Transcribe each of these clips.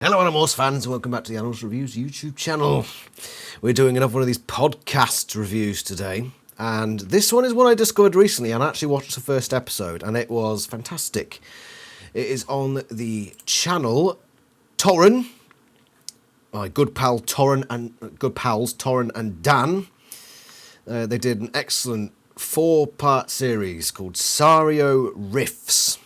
Hello Animorphs fans, and welcome back to the Animorphs Reviews YouTube channel. We're doing another one of these podcast reviews today, and this one is one I discovered recently, and I actually watched the first episode, and it was fantastic. It is on the channel Torren, my good pals Torren and Dan. They did an excellent 4-part series called Sario Riffs.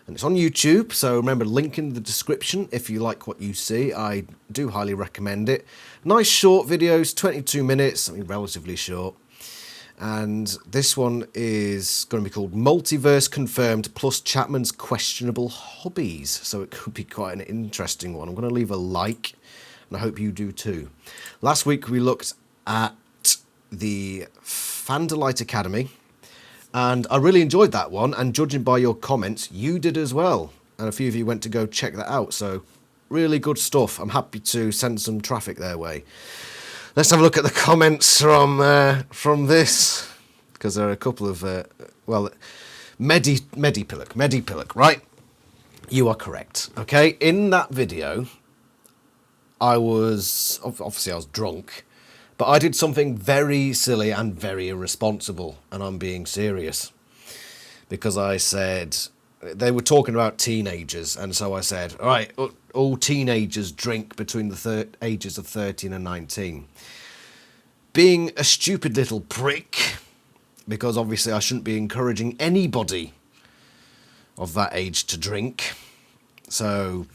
And it's on YouTube, so remember, link in the description if you like what you see. I do highly recommend it. Nice short videos, 22 minutes, I mean relatively short. And this one is going to be called Multiverse Confirmed plus Chapman's Questionable Hobbies. So it could be quite an interesting one. I'm going to leave a like, and I hope you do too. Last week we looked at the Fandolite Academy. And I really enjoyed that one, and judging by your comments, you did as well. And a few of you went to go check that out, so really good stuff. I'm happy to send some traffic their way. Let's have a look at the comments from this, because there are a couple of, Medipillock, right? You are correct, okay? In that video, I was drunk. But I did something very silly and very irresponsible, and I'm being serious. Because I said, they were talking about teenagers, and so I said, all right, all teenagers drink between the ages of 13 and 19. Being a stupid little prick, because obviously I shouldn't be encouraging anybody of that age to drink. So,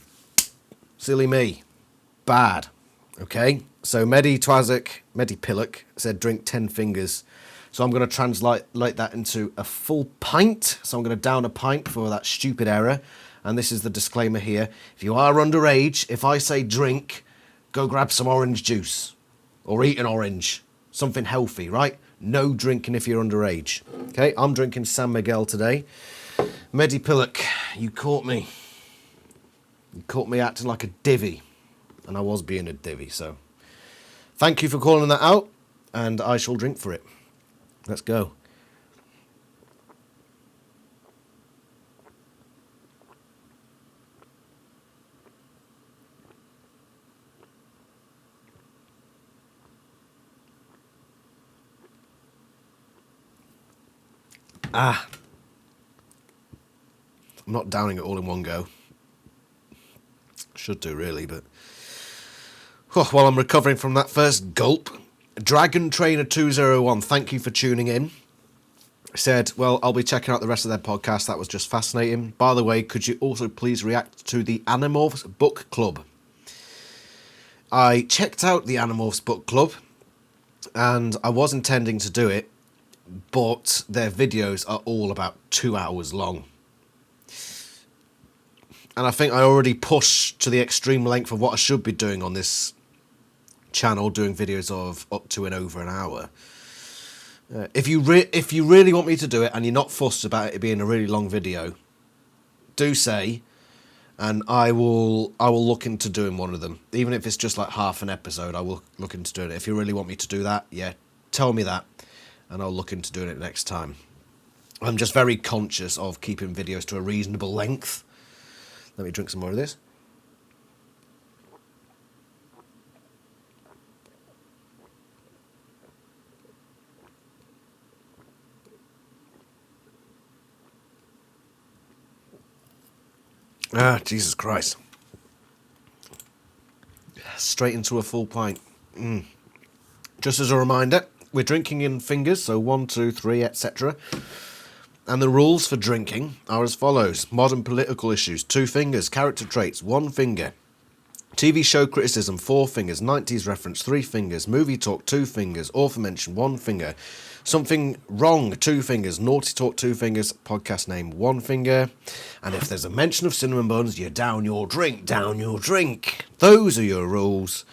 silly me. Bad. Okay? So Medipillock said drink 10 fingers. So I'm going to translate that into a full pint. So I'm going to down a pint for that stupid error. And this is the disclaimer here. If you are underage, if I say drink, go grab some orange juice. Or eat an orange. Something healthy, right? No drinking if you're underage. Okay, I'm drinking San Miguel today. Medipillock, you caught me. You caught me acting like a divvy. And I was being a divvy, so... Thank you for calling that out, and I shall drink for it. Let's go. I'm not downing it all in one go. Should do, really, but... while I'm recovering from that first gulp, Dragon Trainer 201, thank you for tuning in. Said, well, I'll be checking out the rest of their podcast. That was just fascinating. By the way, could you also please react to the Animorphs Book Club? I checked out the Animorphs Book Club, and I was intending to do it, but their videos are all about 2 hours long. And I think I already pushed to the extreme length of what I should be doing on this channel, doing videos of up to and over an hour. If you really want me to do it, and you're not fussed about it being a really long video, do say, and I will look into doing one of them. Even if it's just like half an episode, I will look into doing it. If you really want me to do that, yeah, tell me that, and I'll look into doing it next time. I'm just very conscious of keeping videos to a reasonable length. Let me drink some more of this. Jesus Christ. Straight into a full pint. Just as a reminder, we're drinking in fingers, so 1, 2, 3, etc. And the rules for drinking are as follows. Modern political issues, 2 fingers. Character traits, 1 finger. TV show criticism, 4 fingers. 90s reference, 3 fingers. Movie talk, 2 fingers. Author mention, 1 finger. Something wrong, 2 fingers. Naughty talk, 2 fingers. Podcast name, 1 finger. And if there's a mention of cinnamon buns, you down your drink, down your drink. Those are your rules.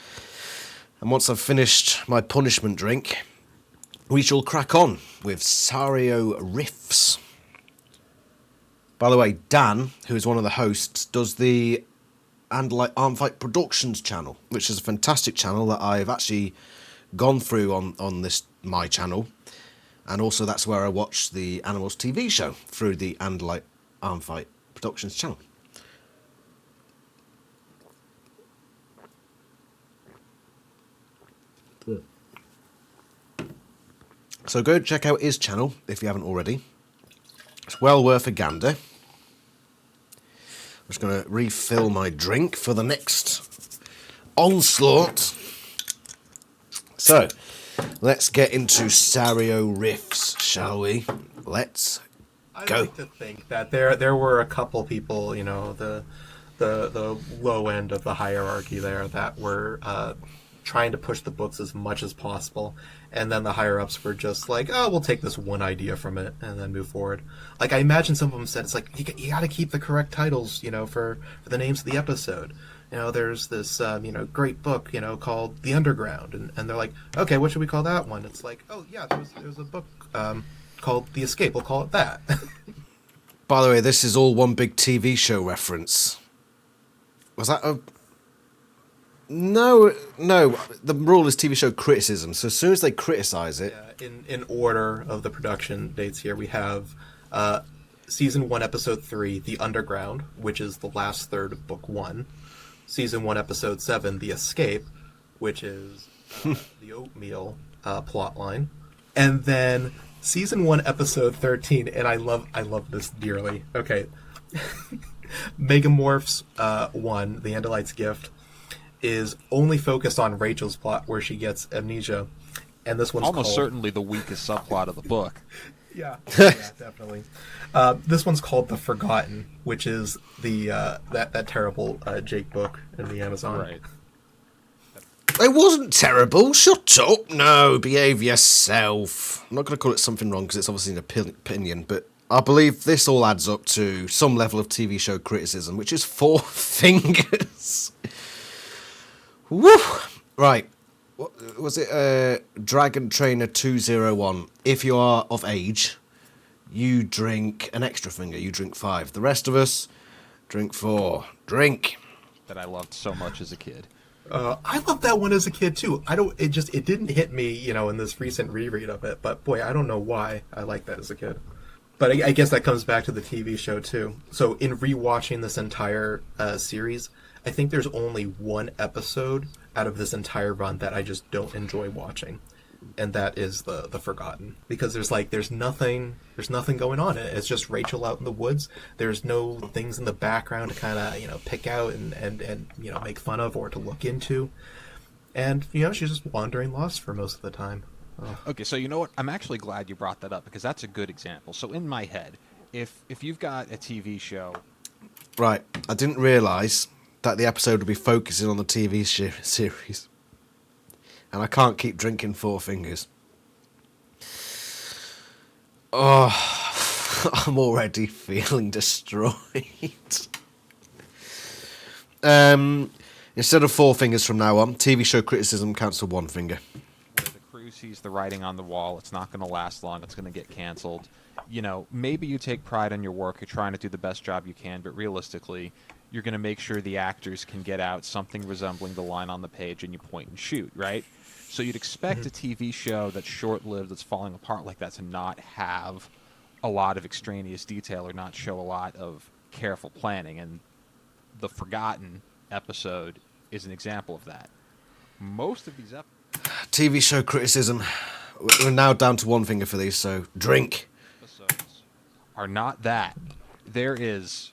And once I've finished my punishment drink, we shall crack on with Sario Riffs. By the way, Dan, who is one of the hosts, does the Arm Fight Productions channel, which is a fantastic channel that I've actually gone through on my channel. And also that's where I watch the Animals TV show, through the Arm Fight Productions channel. So go check out his channel if you haven't already. It's well worth a gander. I'm just going to refill my drink for the next onslaught. So, let's get into Sario Riffs, shall we? Let's go. I like to think that there were a couple people, you know, the low end of the hierarchy there that were trying to push the books as much as possible, and then the higher ups were just like, oh, we'll take this one idea from it and then move forward. Like, I imagine some of them said, it's like, you got to keep the correct titles, you know, for the names of the episode. You know, there's this you know, great book, you know, called The Underground, and they're like, okay, what should we call that one? It's like, oh yeah, there was a book called The Escape, we'll call it that. By the way, this is all one big TV show reference. Was that a... No, the rule is TV show criticism, so as soon as they criticize it... Yeah, in order of the production dates here, we have Season 1, Episode 3, The Underground, which is the last third of Book 1. Season 1, Episode 7, The Escape, which is the Oatmeal plotline. And then Season 1, Episode 13, and I love this dearly. Okay. Megamorphs 1, The Andalite's Gift, is only focused on Rachel's plot where she gets amnesia, and this one's almost called... certainly the weakest subplot of the book. yeah, definitely. This one's called The Forgotten, which is the that terrible Jake book in the Amazon. Right. It wasn't terrible. Shut up. No, behave yourself. I'm not going to call it something wrong because it's obviously an opinion, but I believe this all adds up to some level of TV show criticism, which is 4 fingers. Woo! Right. What was it? Dragon Trainer 201. If you are of age, you drink an extra finger. You drink 5. The rest of us drink 4. Drink. That I loved so much as a kid. I loved that one as a kid too. It didn't hit me, you know, in this recent reread of it. But boy, I don't know why I liked that as a kid. But I guess that comes back to the TV show too. So in rewatching this entire series, I think there's only one episode out of this entire run that I just don't enjoy watching, and that is the Forgotten, because there's nothing going on. It's just Rachel out in the woods. There's no things in the background to kind of, you know, pick out and you know, make fun of or to look into, and you know, she's just wandering lost for most of the time. Ugh. Okay, so you know what? I'm actually glad you brought that up because that's a good example. So in my head, if you've got a TV show, Right, I didn't realise that the episode would be focusing on the TV series. And I can't keep drinking 4 fingers. Oh, I'm already feeling destroyed. Instead of 4 fingers from now on, TV show criticism counts for 1 finger. where the crew sees the writing on the wall, it's not going to last long, it's going to get canceled. You know, maybe you take pride in your work, you're trying to do the best job you can, but realistically, you're going to make sure the actors can get out something resembling the line on the page and you point and shoot, right? So you'd expect a TV show that's short-lived, that's falling apart like that, to not have a lot of extraneous detail or not show a lot of careful planning. And the Forgotten episode is an example of that. Most of these TV show criticism. We're now down to 1 finger for these, so drink. episodes are not that. There is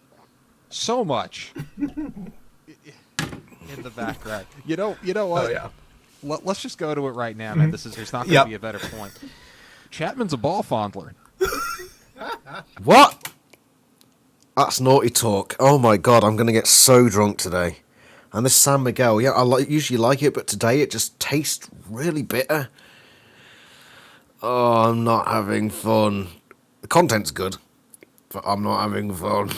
so much in the background. You know what? Oh yeah. Let's just go to it right now, man. There's not going to be a better point. Chapman's a ball fondler. What? That's naughty talk. Oh my god, I'm going to get so drunk today. And this San Miguel, yeah, I usually like it, but today it just tastes really bitter. Oh, I'm not having fun. The content's good, but I'm not having fun.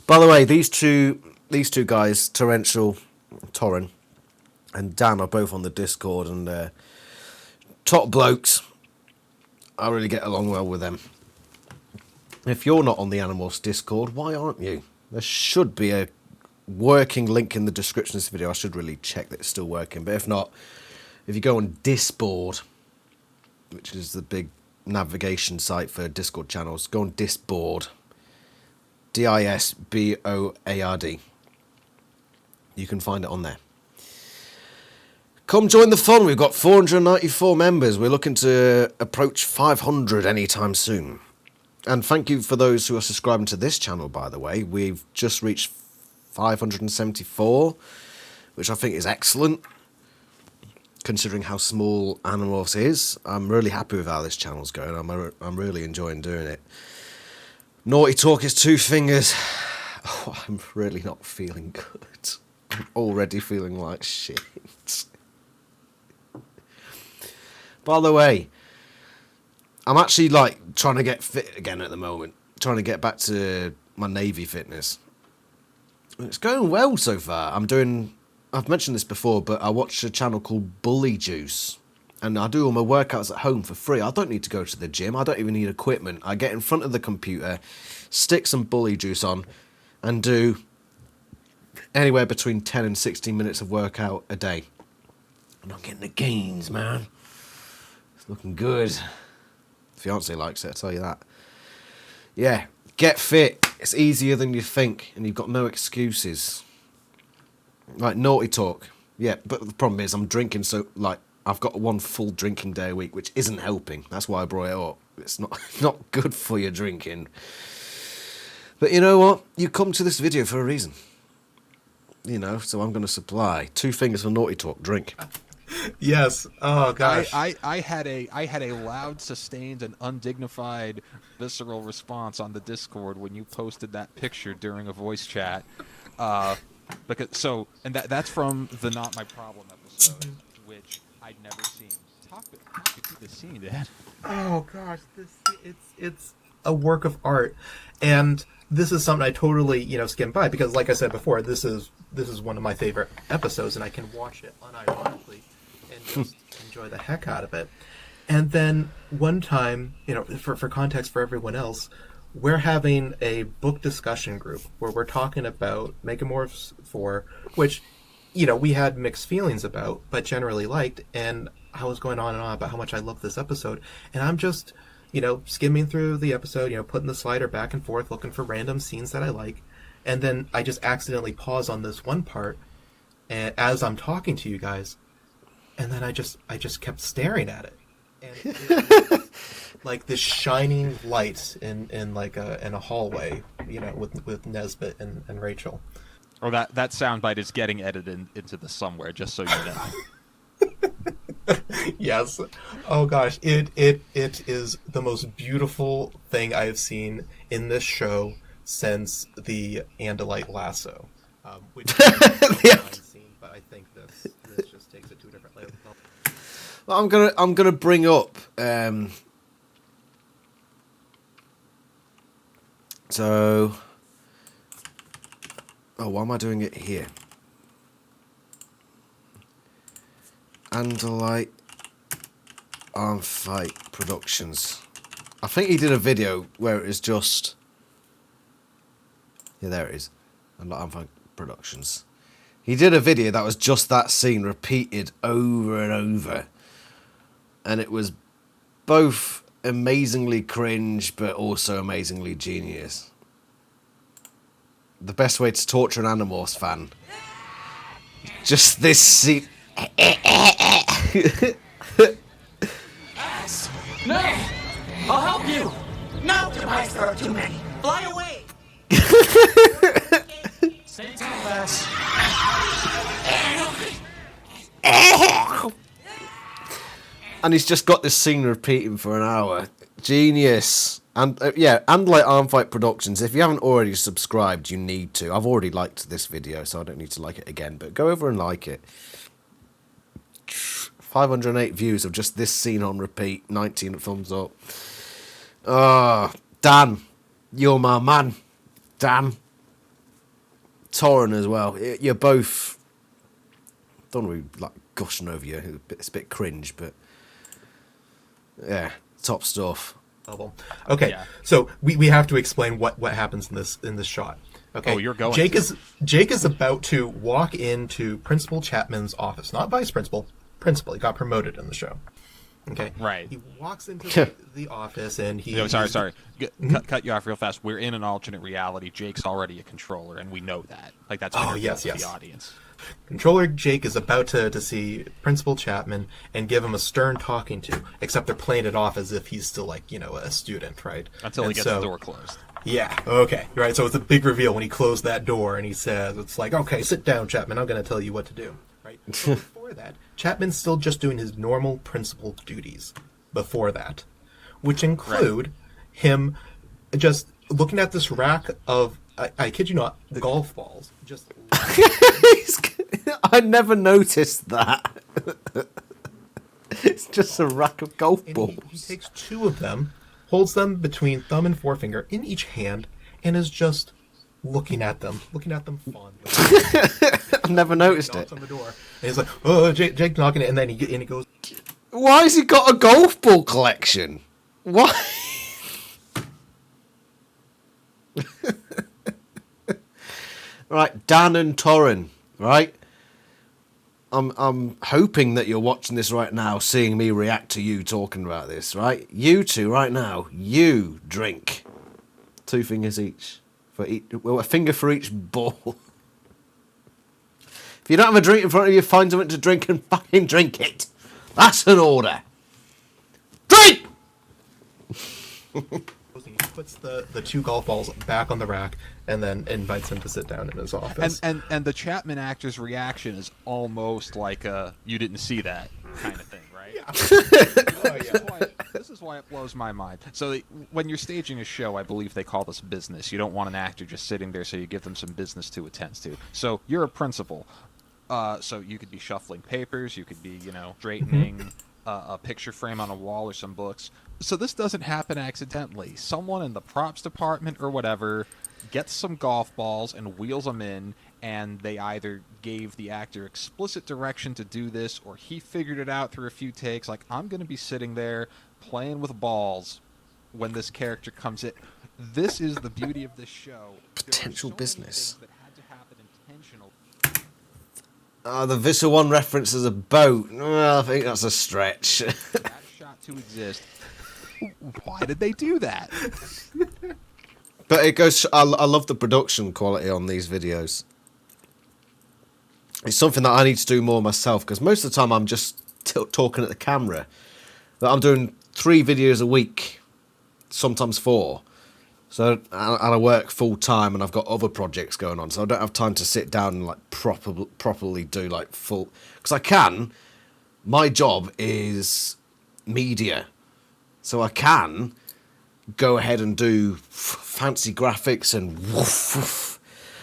By the way, these two guys, Torren, and Dan, are both on the Discord, and top blokes. I really get along well with them. If you're not on the Animorphs Discord, why aren't you? There should be a working link in the description of this video. I should really check that it's still working, but if not, if you go on Disboard, which is the big navigation site for Discord channels, go on Disboard, Disboard. You can find it on there. Come join the fun. We've got 494 members. We're looking to approach 500 anytime soon. And thank you for those who are subscribing to this channel, by the way. We've just reached 574, which I think is excellent, considering how small Animorphs is. I'm really happy with how this channel's going. I'm really enjoying doing it. Naughty Talk is 2 fingers. Oh, I'm really not feeling good. I'm already feeling like shit. By the way, I'm actually like trying to get fit again at the moment. Trying to get back to my Navy fitness. It's going well so far. I've mentioned this before, but I watch a channel called Bully Juice. And I do all my workouts at home for free. I don't need to go to the gym. I don't even need equipment. I get in front of the computer, stick some Bully Juice on, and do anywhere between 10 and 16 minutes of workout a day. And I'm getting the gains, man. It's looking good. Fiance likes it, I'll tell you that. Yeah, get fit. It's easier than you think, and you've got no excuses. Like Naughty Talk. Yeah, but the problem is I'm drinking, so like I've got 1 full drinking day a week, which isn't helping. That's why I brought it up. It's not good for your drinking. But you know what? You come to this video for a reason. You know, so I'm going to supply 2 fingers for Naughty Talk. Drink. Yes. Oh gosh. I had a loud, sustained, and undignified, visceral response on the Discord when you posted that picture during a voice chat. That's from the Not My Problem episode, which I'd never seen. Talk to the scene, Dad. Oh gosh, it's a work of art, and this is something I totally skimmed by because, like I said before, this is one of my favorite episodes, and I can watch it unironically and just enjoy the heck out of it. And then one time, for context for everyone else, we're having a book discussion group where we're talking about Megamorphs 4, which we had mixed feelings about, but generally liked, and I was going on and on about how much I love this episode, and I'm just, skimming through the episode, putting the slider back and forth, looking for random scenes that I like, and then I just accidentally pause on this one part, and as I'm talking to you guys, and then I just kept staring at it, and it was like this shining light in a hallway, with Nesbit and Rachel. Or that soundbite is getting edited into the somewhere, just so you know. Yes. Oh gosh, it is the most beautiful thing I have seen in this show since the Andalite Lasso, which is a scene, but I think this just takes it to a different level. Well, I'm gonna bring up. Why am I doing it here? Andalite Fight Productions. I think he did a video where it was just... Yeah, there it is. Andalite Fight Productions. He did a video that was just that scene repeated over and over. And it was both amazingly cringe, but also amazingly genius. The best way to torture an Animorphs fan. Just this scene... No! I'll help you! No! Device, there are too many! Fly away! Stay too fast. And he's just got this scene repeating for an hour. Genius. And and like Armfight Productions, if you haven't already subscribed, you need to. I've already liked this video, so I don't need to like it again, but go over and like it. 508 views of just this scene on repeat, 19 thumbs up. Dan, you're my man. Dan. Torren as well. You're both... Don't really like gushing over you. It's a bit cringe, but... Yeah, top stuff. Okay, Yeah. So we have to explain what happens in this shot. Okay. Oh, you're going Jake to. Jake is about to walk into Principal Chapman's office, not vice principal. Principal. He got promoted in the show, Okay. Right. He walks into the office and he. No, sorry. Cut you off real fast. We're in an alternate reality. Jake's already a controller, and we know that. Like that's yes. the audience. Controller Jake is about to see Principal Chapman and give him a stern talking to, except they're playing it off as if he's still like, a student, right? Until he gets the door closed. Yeah, okay. Right, so it's a big reveal when he closed that door and he says, it's like, okay, sit down, Chapman, I'm going to tell you what to do. Right? So before that, Chapman's still just doing his normal principal duties before that, which include him just looking at this rack of, I kid you not, golf balls. Just I never noticed that. It's just a rack of golf balls. He takes two of them, holds them between thumb and forefinger in each hand, and is just looking at them fondly. I've never noticed Knocks it. on the door, and he's like, "Oh, Jake knocking it," and then he goes. Why has he got a golf ball collection? Why? Right, Dan and Torrin, right? I'm hoping that you're watching this right now, seeing me react to you talking about this, right? You two, right now, you drink 2 fingers each. Well, a finger for each ball. If you don't have a drink in front of you, find something to drink and fucking drink it. That's an order. Drink! He puts the two golf balls back on the rack and then invites him to sit down in his office. And the Chapman actor's reaction is almost like a "you didn't see that" kind of thing, right? Yeah. This is why it blows my mind. So when you're staging a show, I believe they call this business. You don't want an actor just sitting there, so you give them some business to attend to. So you're a principal. So you could be shuffling papers, you could be, straightening a picture frame on a wall or some books. So this doesn't happen accidentally. Someone in the props department or whatever gets some golf balls and wheels them in, and they either gave the actor explicit direction to do this, or he figured it out through a few takes, like, I'm going to be sitting there playing with balls when this character comes in. This is the beauty of this show. Potential business. That had to happen intentional. The Vissa One reference as a boat. Well, I think that's a stretch. That shot to exist. Why did they do that? But it goes. I love the production quality on these videos. It's something that I need to do more myself, because most of the time I'm just talking at the camera. But I'm doing 3 videos a week, sometimes 4. So and I work full time, and I've got other projects going on, so I don't have time to sit down and like properly do like full. Because I can. My job is media, so I can go ahead and do fancy graphics and woof, woof.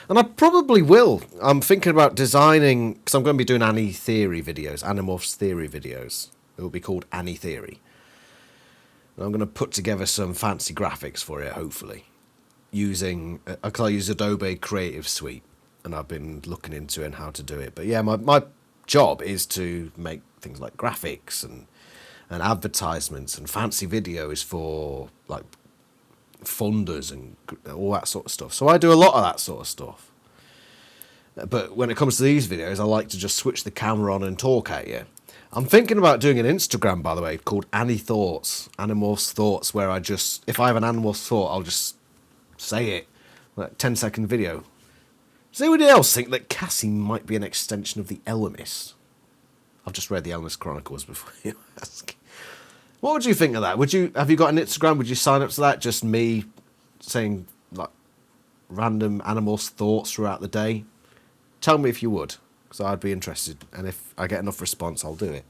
And I probably will. I'm thinking about designing, because I'm going to be doing Animorphs theory videos. It will be called Ani Theory. And I'm going to put together some fancy graphics for it, hopefully. Because I use Adobe Creative Suite, and I've been looking into it and how to do it. But yeah, my job is to make things like graphics and advertisements and fancy videos for like funders and all that sort of stuff. So I do a lot of that sort of stuff. But when it comes to these videos, I like to just switch the camera on and talk at you. I'm thinking about doing an Instagram, by the way, called Animorphs Thoughts, where if I have an Animorphs thought, I'll just say it. Like 10-second video. Does anybody else think that Cassie might be an extension of the Ellimist? I've just read the Ellimist Chronicles before you ask. What would you think of that? Have you got an Instagram? Would you sign up to that? Just me saying like random Animorphs thoughts throughout the day? Tell me if you would, because I'd be interested. And if I get enough response, I'll do it.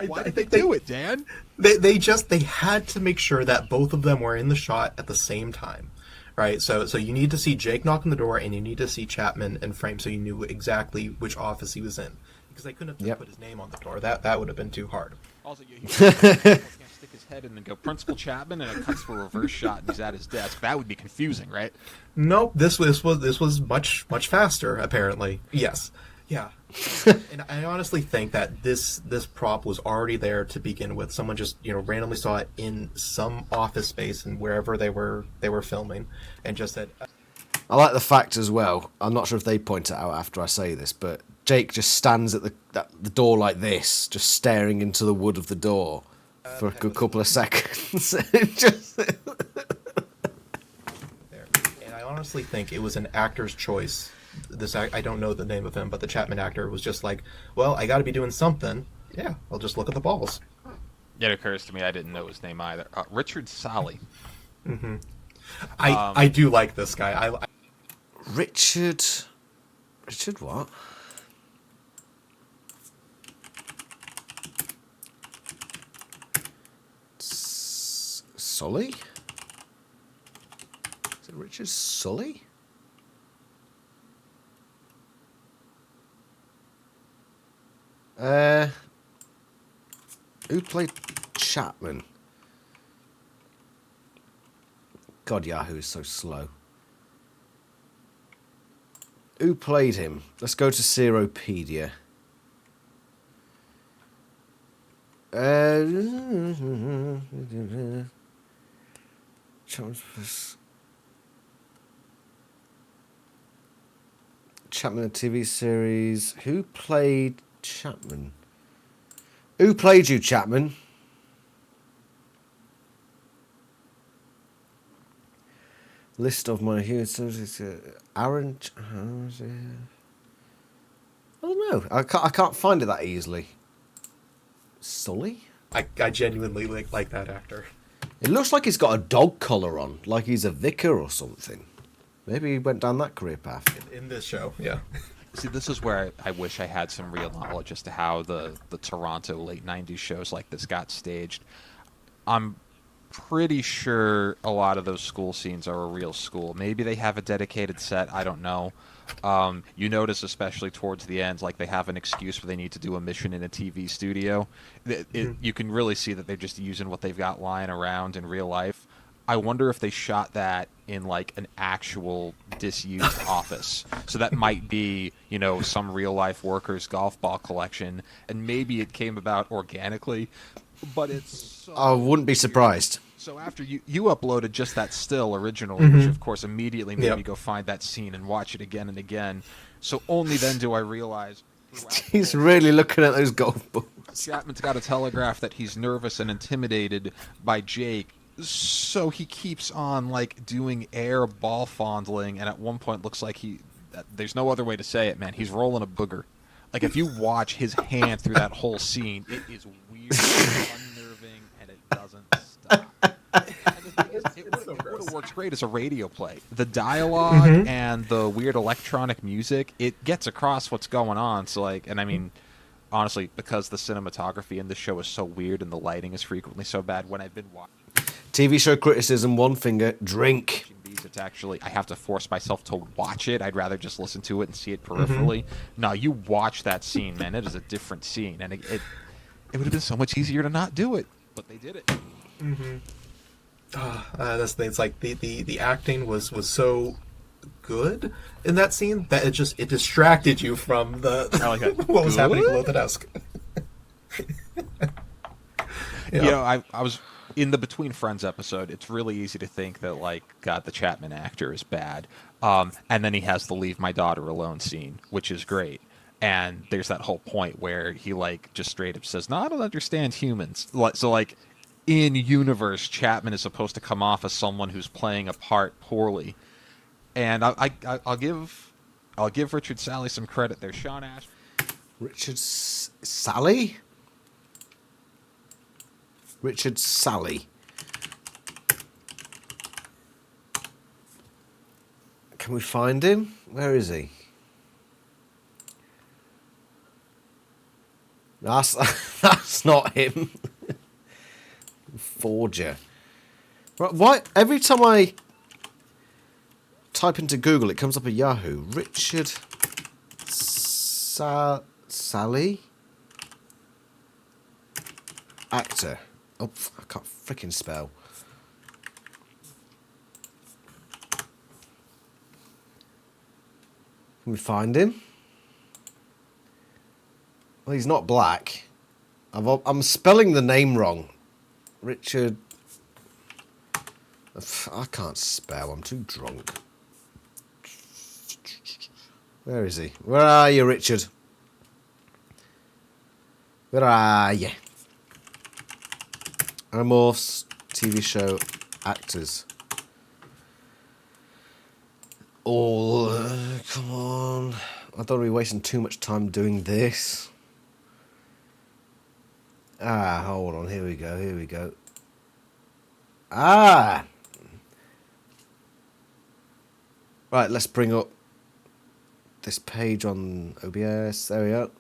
Why did they do it, Dan? They had to make sure that both of them were in the shot at the same time, right? So you need to see Jake knock on the door, and you need to see Chapman in frame, so you knew exactly which office he was in. Because they couldn't have just put his name on the door. That would have been too hard. Also, he can't stick his head in and go Principal Chapman, and it cuts to a reverse shot, and he's at his desk. That would be confusing, right? Nope. This was much faster. Apparently, yes. Yeah. And I honestly think that this prop was already there to begin with. Someone just randomly saw it in some office space and wherever they were filming, and just said. I like the fact as well. I'm not sure if they point it out after I say this, but Jake just stands at the door like this, just staring into the wood of the door. for a good couple of seconds. Just... There. And I honestly think it was an actor's choice. I don't know the name of him, but the Chapman actor was just like, well, I got to be doing something. Yeah, I'll just look at the balls. It occurs to me I didn't know his name either. Richard Sally. Mm-hmm. I do like this guy. Richard what? Sully? Is it Richard Sully? Who played Chapman? God, Yahoo is so slow. Who played him? Let's go to Seropedia. Chapman TV series. Who played Chapman? Who played you, Chapman? List of my heroes. Aaron. I don't know. I can't find it that easily. Sully? I genuinely like that actor. It looks like he's got a dog collar on, like he's a vicar or something. Maybe he went down that career path. In this show, yeah. See, this is where I wish I had some real knowledge as to how the Toronto late 90s shows like this got staged. I'm pretty sure a lot of those school scenes are a real school. Maybe they have a dedicated set, I don't know. You notice, especially towards the end, like they have an excuse where they need to do a mission in a TV studio. You can really see that they're just using what they've got lying around in real life. I wonder if they shot that in like an actual disused office. So that might be, some real life workers' golf ball collection, and maybe it came about organically, but it's so I wouldn't be surprised. So after you uploaded just that still originally, which of course immediately made me go find that scene and watch it again and again. So only then do I realize He's really looking at those golf balls. Chapman's got a telegraph that he's nervous and intimidated by Jake. So he keeps on like doing air ball fondling, and at one point looks like there's no other way to say it, man. He's rolling a booger. Like if you watch his hand through that whole scene, it is weird, unnerving, and it doesn't stop. It would have worked great as a radio play. The dialogue and the weird electronic music, it gets across what's going on. So honestly, because the cinematography in the show is so weird and the lighting is frequently so bad, when I've been watching TV show criticism, one finger, drink. it's actually, I have to force myself to watch it. I'd rather just listen to it and see it peripherally. No, you watch that scene, man. It is a different scene, and it would have been so much easier to not do it, but they did it. That's the thing. It's like the acting was so good in that scene that it distracted you from what was happening below the desk. I was in the Between Friends episode. It's really easy to think that God, the Chapman actor is bad, and then he has the leave my daughter alone scene, which is great. And there's that whole point where he just straight up says, "No, I don't understand humans." So in universe, Chapman is supposed to come off as someone who's playing a part poorly. And I'll give Richard Sally some credit there. Sean Ash. Richard Sally? Richard Sally. Can we find him? Where is he? That's not him. Forger. Right, why every time I type into Google it comes up at Yahoo? Richard Sally? Actor. Oh, I can't freaking spell. Can we find him? Well, he's not black. I'm spelling the name wrong. Richard... I can't spell. I'm too drunk. Where is he? Where are you, Richard? Where are you? Animorphs TV show actors. All, come on. I don't want to be wasting too much time doing this. Hold on. Here we go. Right, let's bring up this page on OBS. There we go.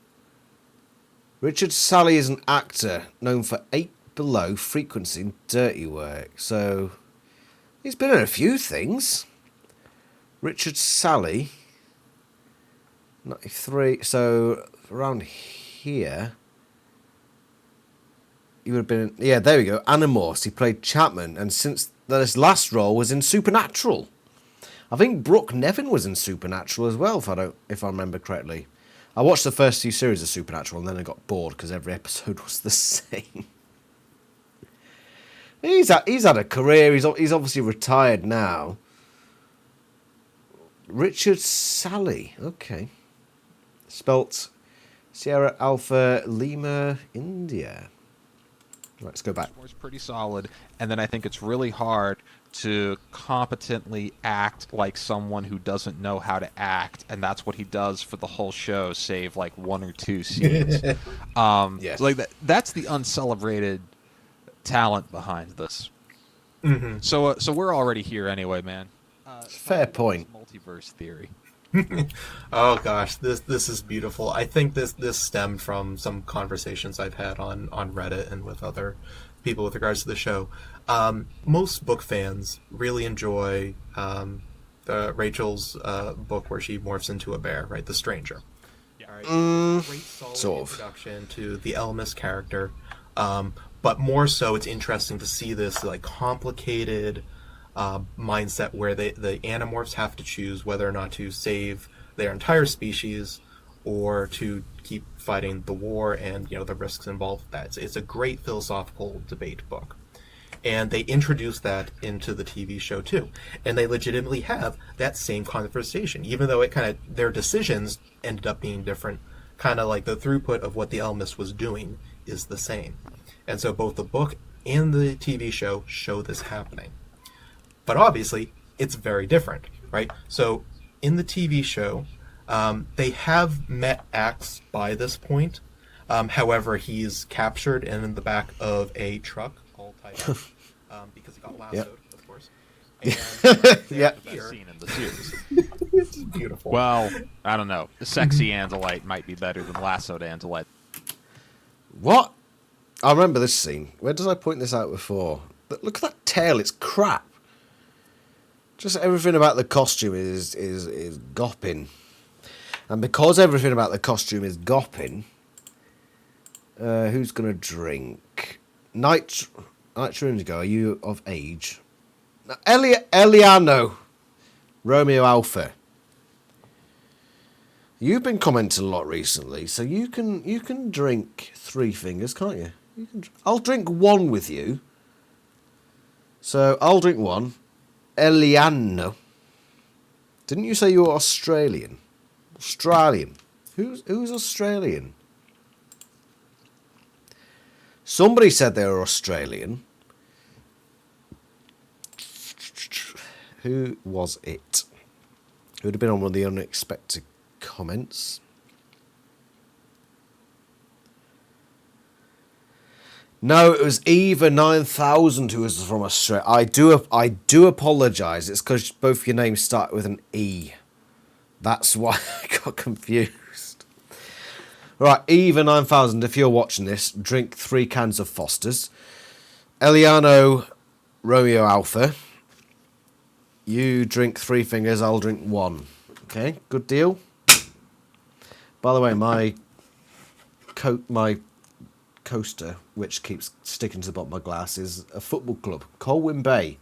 Richard Sally is an actor known for 8 Below, Frequency, and Dirty Work. So, he's been in a few things. Richard Sally, 93. So, around here, he would have been... Yeah, there we go. Animorphs. He played Chapman, and since this last role was in Supernatural. I think Brooke Nevin was in Supernatural as well, if I remember correctly. I watched the first 2 series of Supernatural, and then I got bored because every episode was the same. He's had a career. He's obviously retired now. Richard Sally. Okay. Spelt Sierra Alpha Lima India. Right, let's go back. It's pretty solid, and then I think it's really hard to competently act like someone who doesn't know how to act, and that's what he does for the whole show, save like 1 or 2 scenes. Yes. Like that's the uncelebrated talent behind this. Mm-hmm. So we're already here anyway, man. Fair point. Multiverse theory. Oh gosh, this is beautiful. I think this stemmed from some conversations I've had on Reddit and with other people with regards to the show. Most book fans really enjoy Rachel's book where she morphs into a bear, right? The Stranger. Yeah. All right. Great solid sort of. introduction to the Elmas character. But more so, it's interesting to see this like complicated mindset where the Animorphs have to choose whether or not to save their entire species or to keep fighting the war and the risks involved with that. It's a great philosophical debate book. And they introduce that into the TV show too. And they legitimately have that same conversation, even though their decisions ended up being different, kind of like the throughput of what the Elmas was doing is the same. And so both the book and the TV show this happening. But obviously, it's very different, right? So in the TV show, they have met Axe by this point. However, he's captured and in the back of a truck, all tied up, because he got lassoed, Yep. of course. And Yeah. Best scene in the series. It's beautiful. Well, I don't know. Sexy Angelite might be better than lassoed Angelite. What? I remember this scene. Where did I point this out before? Look at that tail. It's crap. Just everything about the costume is gopping. And because everything about the costume is gopping, who's going to drink? Night Indigo, are you of age? Eliano. Romeo Alpha. You've been commenting a lot recently, so you can drink 3 fingers, can't you? I'll drink 1 with you. So I'll drink 1. Eliano. Didn't you say you were Australian? Australian. Who's Australian? Somebody said they were Australian. Who was it? Who would have been on one of the unexpected comments? No, it was Eva 9000 who was from Australia. I do apologise. It's because both your names start with an E. That's why I got confused. Right, Eva 9000, if you're watching this, drink 3 cans of Foster's. Eliano Romeo Alpha. You drink 3 fingers, I'll drink 1. Okay, good deal. By the way, my coaster, which keeps sticking to the bottom of my glass, is a football club, Colwyn Bay.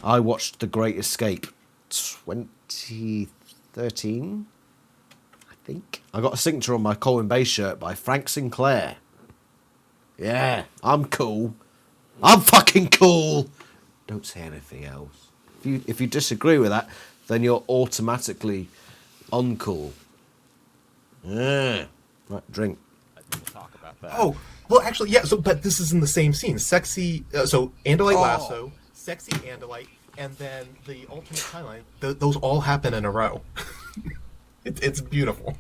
I watched The Great Escape 2013, I think. I got a signature on my Colwyn Bay shirt by Frank Sinclair. Yeah, I'm cool. I'm fucking cool. Don't say anything else. If you disagree with that, then you're automatically uncool. Yeah. Right, drink. We'll talk about that. Oh, Well, actually, yeah. So, but this is in the same scene. Sexy. So, Andalite Lasso, Sexy Andalite, and then the alternate timeline. Those all happen in a row. It's beautiful,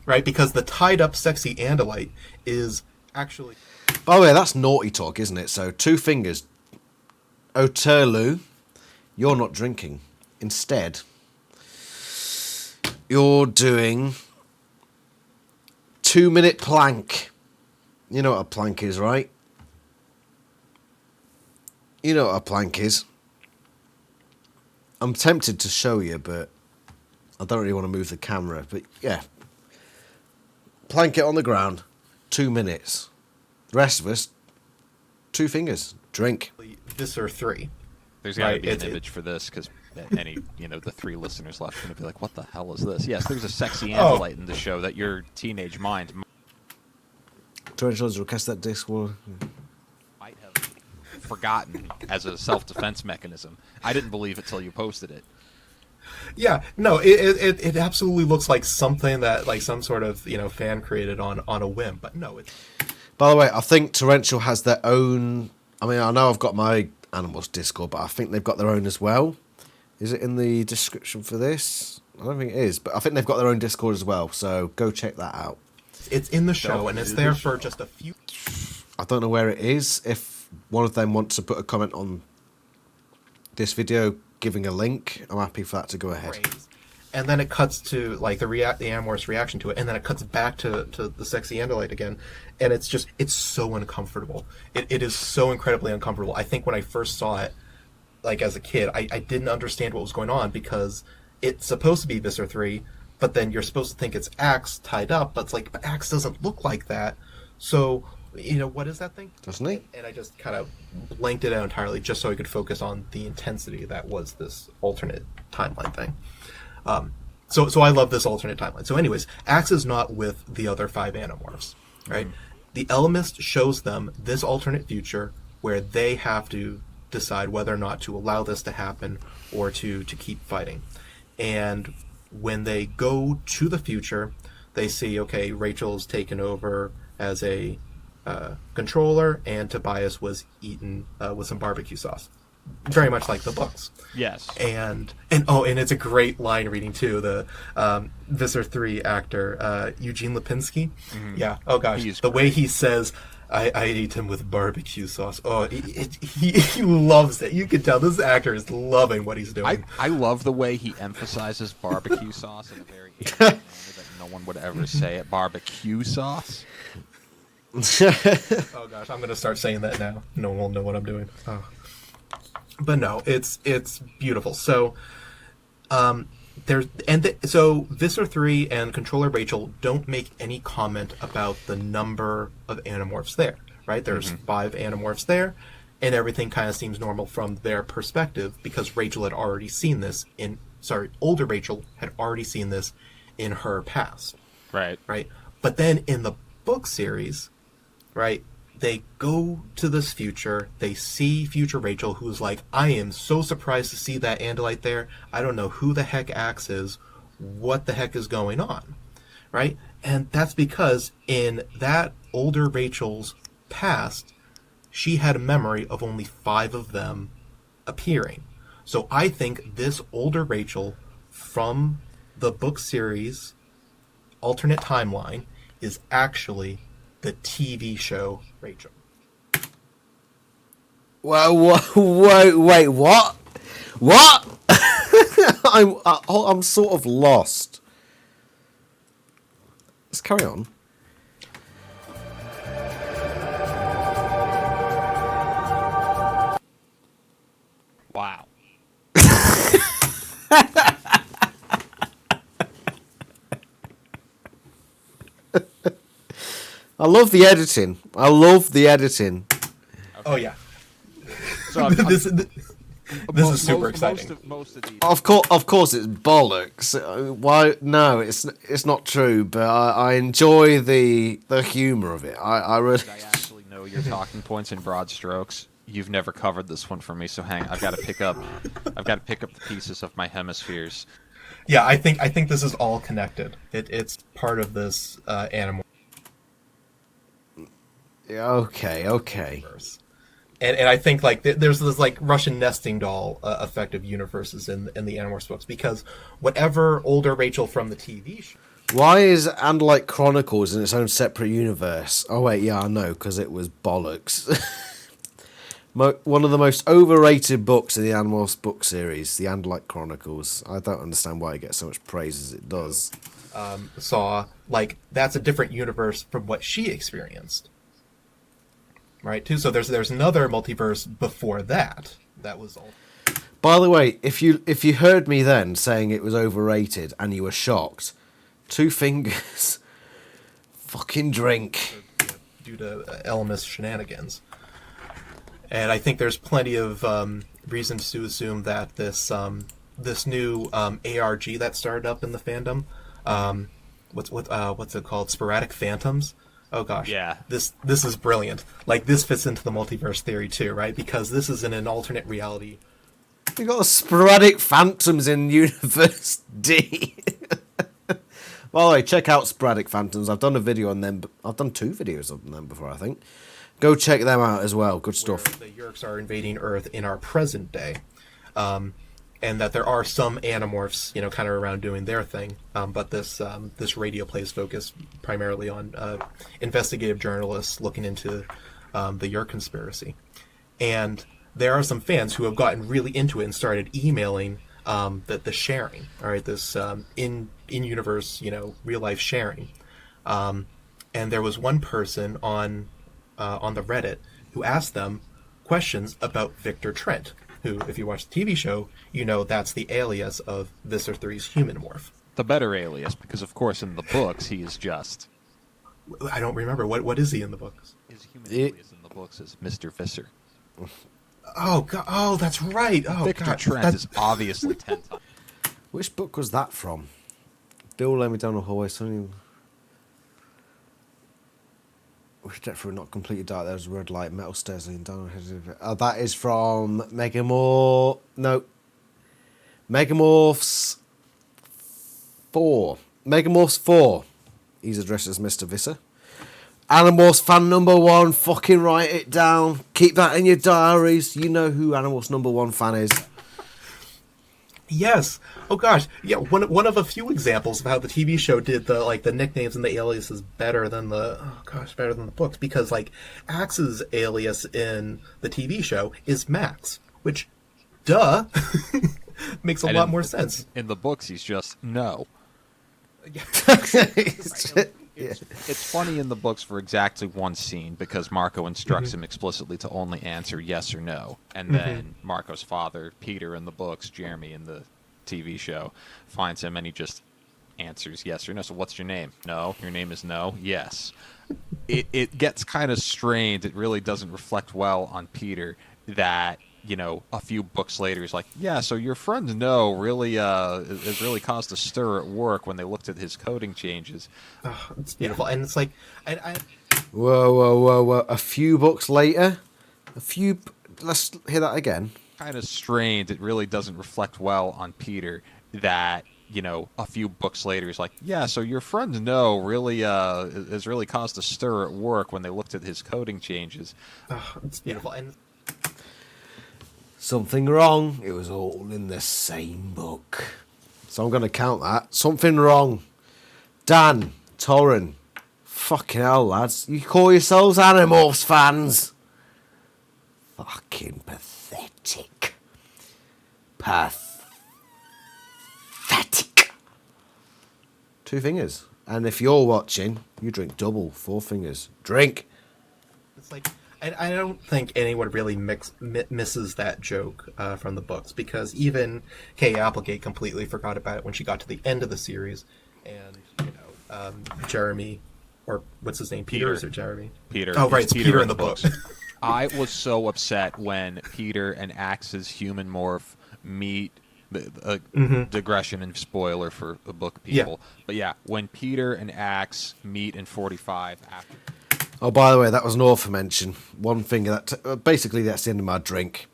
right? Because the tied up Sexy Andalite is actually. By the way, that's naughty talk, isn't it? So 2 fingers. Oterlu, you're not drinking. Instead, you're doing 2-minute plank. You know what a plank is, right? You know what a plank is. I'm tempted to show you, but I don't really want to move the camera. But yeah, plank it on the ground, 2 minutes. The rest of us, 2 fingers, drink. Visser 3. There's got to Right, be an image for this because any, the 3 listeners left are going to be like, what the hell is this? Yes, there's a sexy Andalite in the show that your teenage mind Torrentials request that disc will... might have forgotten as a self-defense mechanism. I didn't believe it till you posted it. Yeah, no, it absolutely looks like something that like some sort of fan created on a whim, but no. It's... By the way, I think Torrential has their own... I mean, I know I've got my Animorphs Discord, but I think they've got their own as well. Is it in the description for this? I don't think it is, but I think they've got their own Discord as well, so go check that out. It's in the show, and it's there for just a few... I don't know where it is. If one of them wants to put a comment on this video giving a link, I'm happy for that to go ahead. And then it cuts to like the Animorphs reaction to it, and then it cuts back to the sexy Andalite again, and it's so uncomfortable. It is so incredibly uncomfortable. I think when I first saw it, like as a kid, I didn't understand what was going on because it's supposed to be Visser 3, but then you're supposed to think it's Axe tied up, but it's like, but Axe doesn't look like that. So, what is that thing? Doesn't he? And I just kind of blanked it out entirely just so I could focus on the intensity that was this alternate timeline thing. So I love this alternate timeline. So anyways, Axe is not with the other 5 Animorphs, right? The Elemist shows them this alternate future where they have to decide whether or not to allow this to happen or to keep fighting. And when they go to the future, they see, okay, Rachel's taken over as a controller, and Tobias was eaten with some barbecue sauce. Very much like the books. Yes. And it's a great line reading too. The Visser 3 actor, Eugene Lipinski. Mm-hmm. Yeah. Oh gosh. The way he says, I ate him with barbecue sauce. Oh, he loves it. You can tell this actor is loving what he's doing. I love the way he emphasizes barbecue sauce in a very manner that no one would ever say it. Barbecue sauce. Oh gosh, I'm gonna start saying that now. No one will know what I'm doing. Oh. But no, it's beautiful. So, so Visser 3 and Controller Rachel don't make any comment about the number of Animorphs there, right? There's 5 Animorphs there, and everything kind of seems normal from their perspective because Rachel had already seen this older Rachel had already seen this in her past. Right. Right. But then in the book series, right, they go to this future, they see future Rachel, who's like, I am so surprised to see that Andalite there. I don't know who the heck Axe is. What the heck is going on? Right? And that's because in that older Rachel's past, she had a memory of only 5 of them appearing. So I think this older Rachel from the book series alternate timeline is actually the TV show Rachel. Well, wait, what? What? I'm sort of lost. Let's carry on. Wow. I love the editing. Oh yeah. So This is super exciting. Most of the Of course, it's bollocks. Why? No, it's not true. But I enjoy the humor of it. I really. I actually know your talking points in broad strokes. You've never covered this one for me, so I've got to pick up the pieces of my hemispheres. Yeah, I think this is all connected. It's part of this animal. Okay. universe. And I think like there's this like Russian nesting doll effect of universes in the Animorphs books, because whatever older Rachel from the TV show. Why is Andalite Chronicles in its own separate universe? Oh wait, yeah, I know, because it was bollocks. One of the most overrated books in the Animorphs book series, the Andalite Chronicles. I don't understand why it gets so much praise as it does. Saw like that's a different universe from what she experienced. Right, too. So there's another multiverse before that. That was all. By the way, if you heard me then saying it was overrated and you were shocked, 2 fingers, fucking drink. Due to Elmas shenanigans. And I think there's plenty of reasons to assume that this new ARG that started up in the fandom, what's it called? Sporadic Phantoms. Oh gosh, Yeah. This is brilliant. Like this fits into the multiverse theory too, right? Because this is in an alternate reality. We got sporadic phantoms in Universe D. By the way, check out Sporadic Phantoms. I've done a video on them. I've done 2 videos on them before, I think. Go check them out as well. Good stuff. The Yeerks are invading Earth in our present day, and that there are some Animorphs, kind of around doing their thing. But this radio play is focused primarily on investigative journalists looking into the Yeerk conspiracy, and there are some fans who have gotten really into it and started emailing the sharing. All right, this in universe, real life sharing, and there was one person on the Reddit who asked them questions about Victor Trent, who, if you watch the TV show, that's the alias of Visser 3's human morph. The better alias, because of course in the books he is just... I don't remember. What is he in the books? His human alias in the books is Mr. Visser. Oh, God. Oh, that's right. Oh, Victor God. Trent is obviously 10 times. Which book was that from? Bill led me down a hallway. Something. We stepped through not completely dark. There was a red light, metal stairs leading down. That is from Megamorphs 4. Megamorphs 4. He's addressed as Mr. Visser. Animorphs fan number 1. Fucking write it down. Keep that in your diaries. You know who Animorphs number 1 fan is. Yes. Oh gosh. Yeah. One of a few examples of how the TV show did the nicknames and the aliases better than the books, because like Axe's alias in the TV show is Max, which, duh, makes a lot more sense. In the books, he's just no. It's funny in the books for exactly one scene, because Marco instructs him explicitly to only answer yes or no. And then Marco's father, Peter in the books, Jeremy in the TV show, finds him and he just answers yes or no. So what's your name? No. Your name is no? Yes. It gets kind of strained. It really doesn't reflect well on Peter that, a few books later, he's like, yeah, so your friend No really has really caused a stir at work when they looked at his coding changes. Oh, it's beautiful. And it's like, Whoa. A few books later? Let's hear that again. Kind of strained. It really doesn't reflect well on Peter that, a few books later, he's like, yeah, so your friend No really has really caused a stir at work when they looked at his coding changes. oh, it's beautiful. And Something wrong. It was all in the same book. So I'm going to count that. Something wrong. Dan, Torren. Fucking hell, lads. You call yourselves Animorphs fans? Fucking pathetic. Pathetic. 2 fingers. And if you're watching, you drink double. 4 fingers. Drink. it's like, I don't think anyone really misses that joke from the books, because even Kay Applegate completely forgot about it when she got to the end of the series, and Jeremy, or what's his name, Peter. Is it Jeremy? Peter. Oh right, it's Peter in the book. I was so upset when Peter and Axe's human morph meet. Digression and spoiler for the book people, but yeah, when Peter and Axe meet in 45 after. Oh, by the way, that was an author mention. 1 finger. Basically, that's the end of my drink.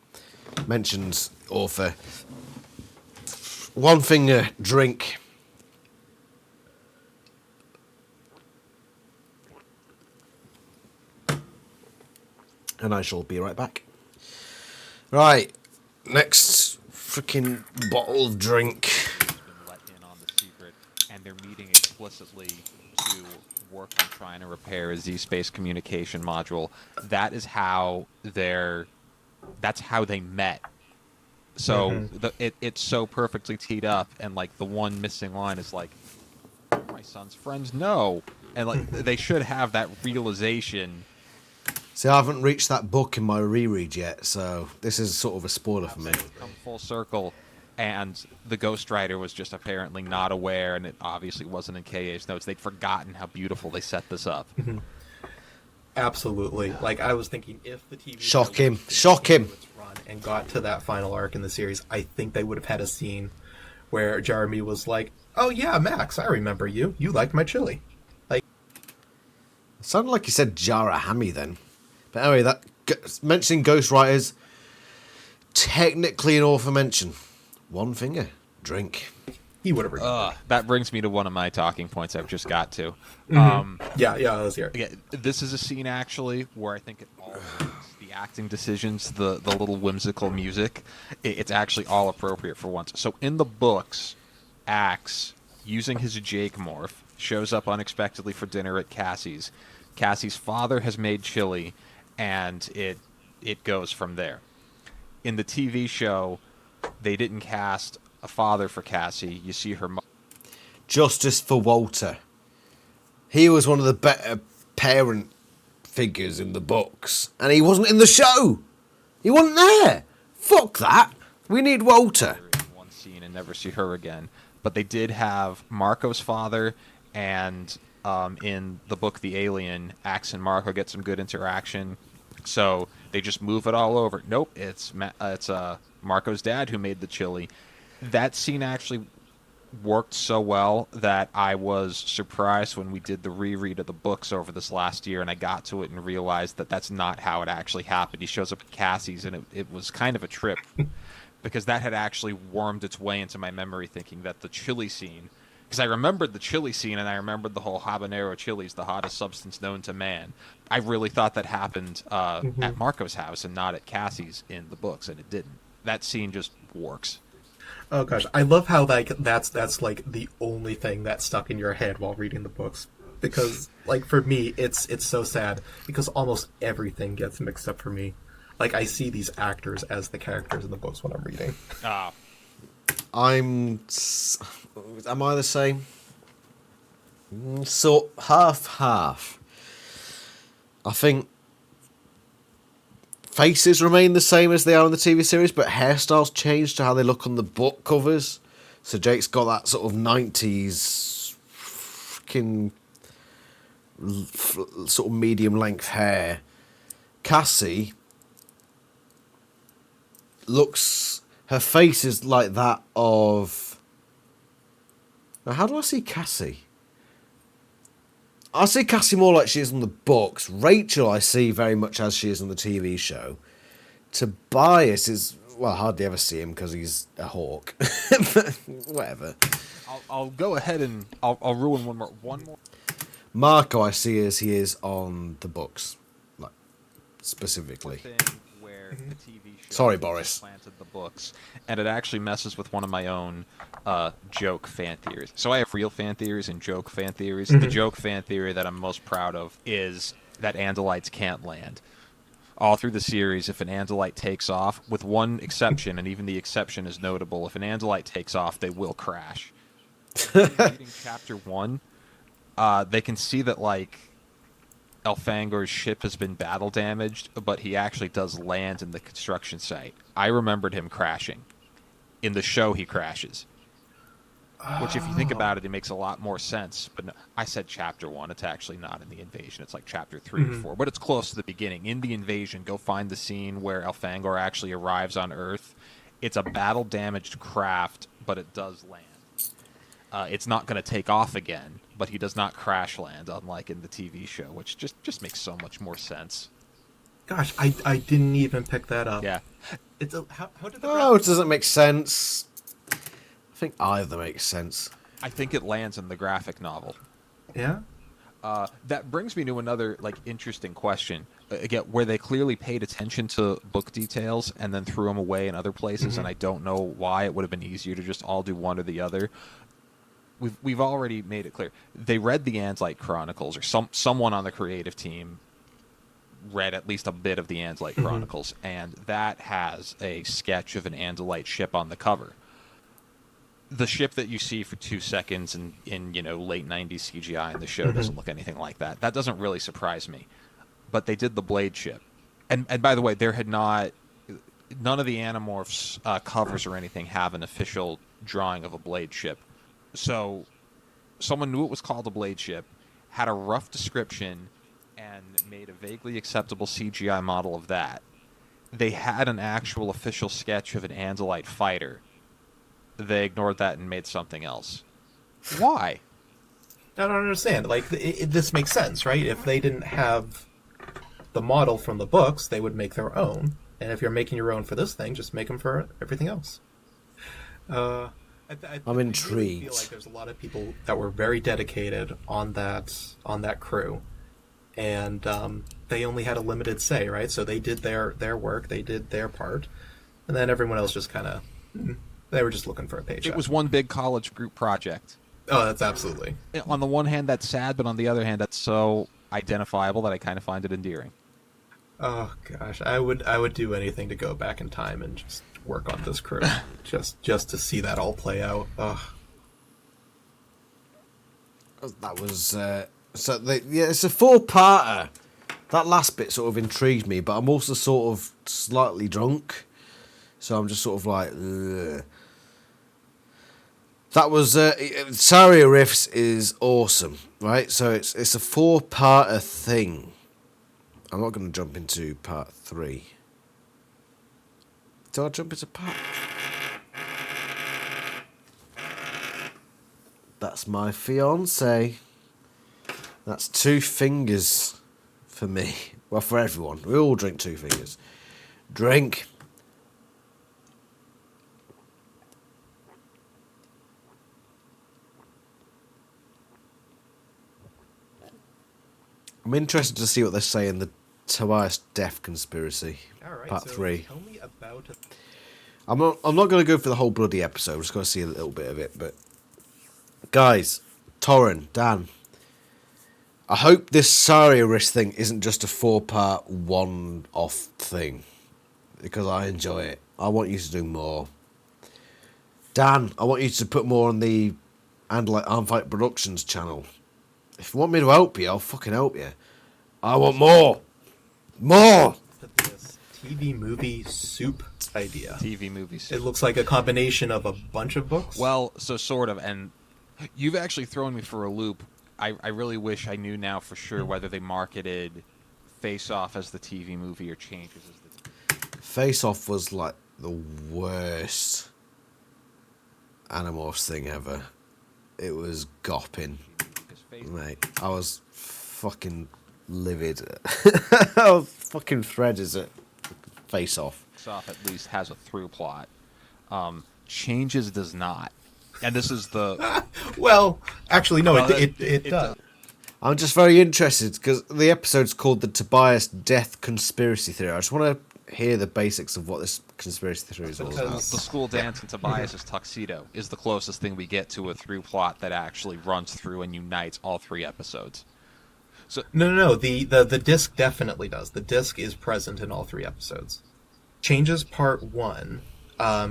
Mentions author. 1 finger drink. and I shall be right back. Right, next freaking bottle of drink. Been let in on the secret, and they're meeting explicitly to work on trying to repair a Z-Space communication module. That's how they met. So it's so perfectly teed up, and like the one missing line is like, "My son's friends know," and like they should have that realization. See, I haven't reached that book in my reread yet, so this is sort of a spoiler for me. Come full circle, and the ghostwriter was just apparently not aware, and it obviously wasn't in KA's notes. They'd forgotten how beautiful they set this up. Absolutely. Like, I was thinking, if the TV Shock show him. would Shock continue him. its run and got to that final arc in the series, I think they would have had a scene where Jeremy was like, "Oh yeah, Max, I remember you. You liked my chili." Like, It sounded like you said Jarahami then. But anyway, that mentioning ghostwriters, technically an author mention. One finger, drink. he would have remembered. That brings me to one of my talking points I've just got to. Yeah, I was here. Yeah, this is a scene actually where I think it all works. The acting decisions, the little whimsical music, it's actually all appropriate for once. So in the books, Axe, using his Jake morph, shows up unexpectedly for dinner at Cassie's. Cassie's father has made chili, and it goes from there. In the TV show, they didn't cast a father for Cassie. You see her mother. Justice for Walter. He was one of the better parent figures in the books, and he wasn't in the show. He wasn't there. Fuck that. We need Walter. In one scene and never see her again. But they did have Marco's father, and in the book The Alien, Axe and Marco get some good interaction. So they just move it all over. Nope, it's Marco's dad who made the chili. That scene actually worked so well that I was surprised when we did the reread of the books over this last year, and I got to it and realized that that's not how it actually happened. He shows up at Cassie's, and it was kind of a trip because that had actually wormed its way into my memory, thinking that the chili scene, because I remembered the chili scene and I remembered the whole habanero chili's the hottest substance known to man. I really thought that happened at Marco's house and not at Cassie's in the books, and it didn't. That scene just works. Oh gosh, I love how that's like the only thing that stuck in your head while reading the books, because like for me it's so sad because almost everything gets mixed up for me. Like, I see these actors as the characters in the books when I'm reading. Am I the same? So half. I think faces remain the same as they are in the TV series, but hairstyles change to how they look on the book covers. So Jake's got that sort of 90s freaking sort of medium length hair. Cassie looks, her face is like that of, now how do I see Cassie? I see Cassie more like she is in the books. Rachel I see very much as she is on the TV show. Tobias is, well, hardly ever see him because he's a hawk. Whatever. I'll go ahead and I'll ruin one more. Marco I see as he is on the books, like specifically. Thing where the TV show Sorry, Boris. planted the books, and it actually messes with one of my own joke fan theories. So I have real fan theories and joke fan theories. The joke fan theory that I'm most proud of is that Andalites can't land. All through the series, if an Andalite takes off, with one exception, and even the exception is notable, if an Andalite takes off, they will crash. Reading chapter 1, they can see that, like, Elfangor's ship has been battle damaged, but he actually does land in the construction site. I remembered him crashing. In the show, he crashes. Which, if you think about it, it makes a lot more sense. But no, I said chapter 1. It's actually not in the invasion. It's like chapter 3 or 4. But it's close to the beginning. In the invasion, go find the scene where Elfangor actually arrives on Earth. It's a battle-damaged craft, but it does land. It's not going to take off again, but he does not crash land, unlike in the TV show, which just makes so much more sense. Gosh, I didn't even pick that up. Yeah. It's how did the Oh, it doesn't make sense. I think either makes sense. I think it lands in the graphic novel. Yeah? That brings me to another interesting question. again, where they clearly paid attention to book details and then threw them away in other places, and I don't know why. It would have been easier to just all do one or the other. We've already made it clear. They read the Andalite Chronicles, or someone on the creative team read at least a bit of the Andalite Chronicles, and that has a sketch of an Andalite ship on the cover. The ship that you see for 2 seconds in late 90s CGI in the show doesn't look anything like that. That doesn't really surprise me. But they did the Blade ship. And by the way, none of the Animorphs covers or anything have an official drawing of a Blade ship. So someone knew it was called a Blade ship, had a rough description, and made a vaguely acceptable CGI model of that. They had an actual official sketch of an Andalite fighter. They ignored that and made something else. Why? I don't understand. Like, this makes sense, right? If they didn't have the model from the books, they would make their own. And if you're making your own for this thing, just make them for everything else. I'm intrigued. Really feel like there's a lot of people that were very dedicated on that crew, and they only had a limited say, right? So they did their work, they did their part, and then everyone else just kind of they were just looking for a paycheck. It was one big college group project. Oh, that's absolutely. On the one hand, that's sad, but on the other hand, that's so identifiable that I kind of find it endearing. Oh gosh, I would do anything to go back in time and just work on this crew, just to see that all play out. Ugh. That was it's a 4-parter. That last bit sort of intrigued me, but I'm also sort of slightly drunk, so I'm just sort of like, ugh. That was Sario Riffs is awesome, right? So it's a 4-parter thing. I'm not going to jump into part 3. Do I jump into part? That's my fiance. That's 2 fingers for me. Well, for everyone. We all drink 2 fingers. Drink. I'm interested to see what they say in the Tobias death conspiracy, All right, part so 3. Tell me about it. I'm not going to go for the whole bloody episode. I'm just going to see a little bit of it. But guys, Torren, Dan, I hope this Sario Risk thing isn't just a 4-part one-off thing, because I enjoy it. I want you to do more. Dan, I want you to put more on the Armfight Productions channel. If you want me to help you, I'll fucking help you. I want more. More! This TV movie soup idea. TV movies. It looks like a combination of a bunch of books. Well, so sort of, and you've actually thrown me for a loop. I really wish I knew now for sure whether they marketed Face Off as the TV movie or Changes as the Face Off was like the worst Animorphs thing ever. It was gopping. Mate, I was fucking livid. I was fucking threaded at Face Off. Face Off at least has a through plot. Changes does not. And this is the... Well, actually, no, Well, it does. I'm just very interested because the episode's called the Tobias Death Conspiracy Theory. I just want to hear the basics of what this conspiracy theory is all about. The school dance in Tobias's tuxedo is the closest thing we get to a through plot that actually runs through and unites all 3 episodes. So No. The disc definitely does. The disc is present in all 3 episodes. Changes part 1.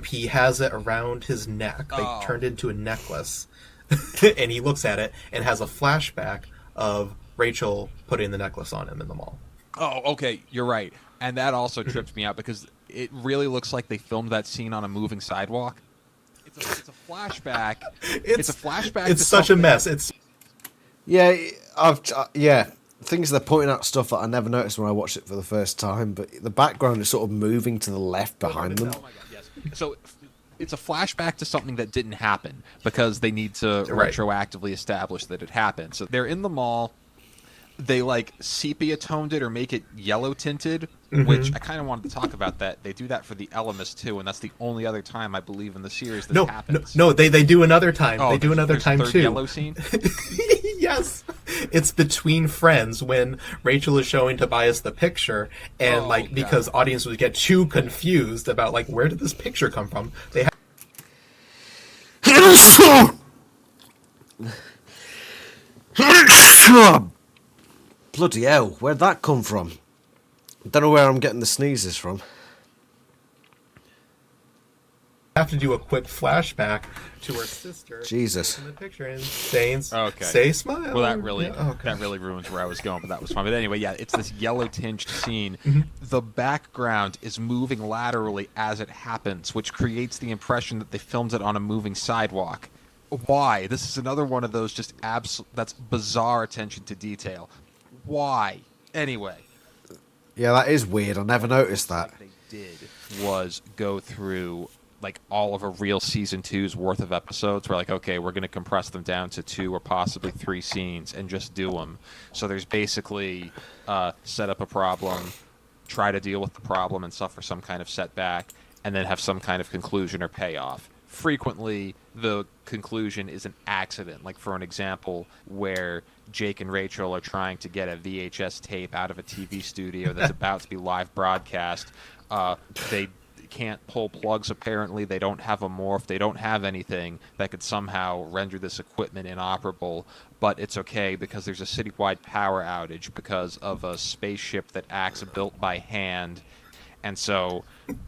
He has it around his neck, like turned into a necklace, and he looks at it and has a flashback of Rachel putting the necklace on him in the mall. Oh, okay, you're right. And that also tripped me out because it really looks like they filmed that scene on a moving sidewalk. It's a flashback. It's a flashback. It's to such a something. mess. It's Yeah, things they're pointing out stuff that I never noticed when I watched it for the first time, but the background is sort of moving to the left behind them. Oh my god, yes. So it's a flashback to something that didn't happen because they need to Right. retroactively establish that it happened. So they're in the mall. They like sepia toned it or make it yellow tinted, which I kind of wanted to talk about that. They do that for the Elemis too, and that's the only other time I believe in the series that happens. No, they do another time. Oh, they do another there's a time third too. Yellow scene. Yes. It's between friends when Rachel is showing Tobias the picture, and because audience would get too confused about where did this picture come from, they have Bloody hell, where'd that come from? I don't know where I'm getting the sneezes from. to do a quick flashback to her sister. Jesus. In the picture and saying, Okay. say smile. Well, that really Yeah, that really ruins where I was going, but that was fine. But anyway, yeah, it's this yellow tinged scene. Mm-hmm. The background is moving laterally as it happens, which creates the impression that they filmed it on a moving sidewalk. Why? This is another one of those just that's bizarre attention to detail. Why? Anyway. Yeah, that is weird. I never noticed that. What they did was go through all of a real season 2's worth of episodes. We're okay, we're going to compress them down to 2 or possibly 3 scenes and just do them. So there's basically set up a problem, try to deal with the problem and suffer some kind of setback, and then have some kind of conclusion or payoff. Frequently, the conclusion is an accident. For an example, where Jake and Rachel are trying to get a VHS tape out of a TV studio that's about to be live broadcast. They can't pull plugs, apparently. They don't have a morph. They don't have anything that could somehow render this equipment inoperable. But it's okay because there's a citywide power outage because of a spaceship that Axe built by hand. And so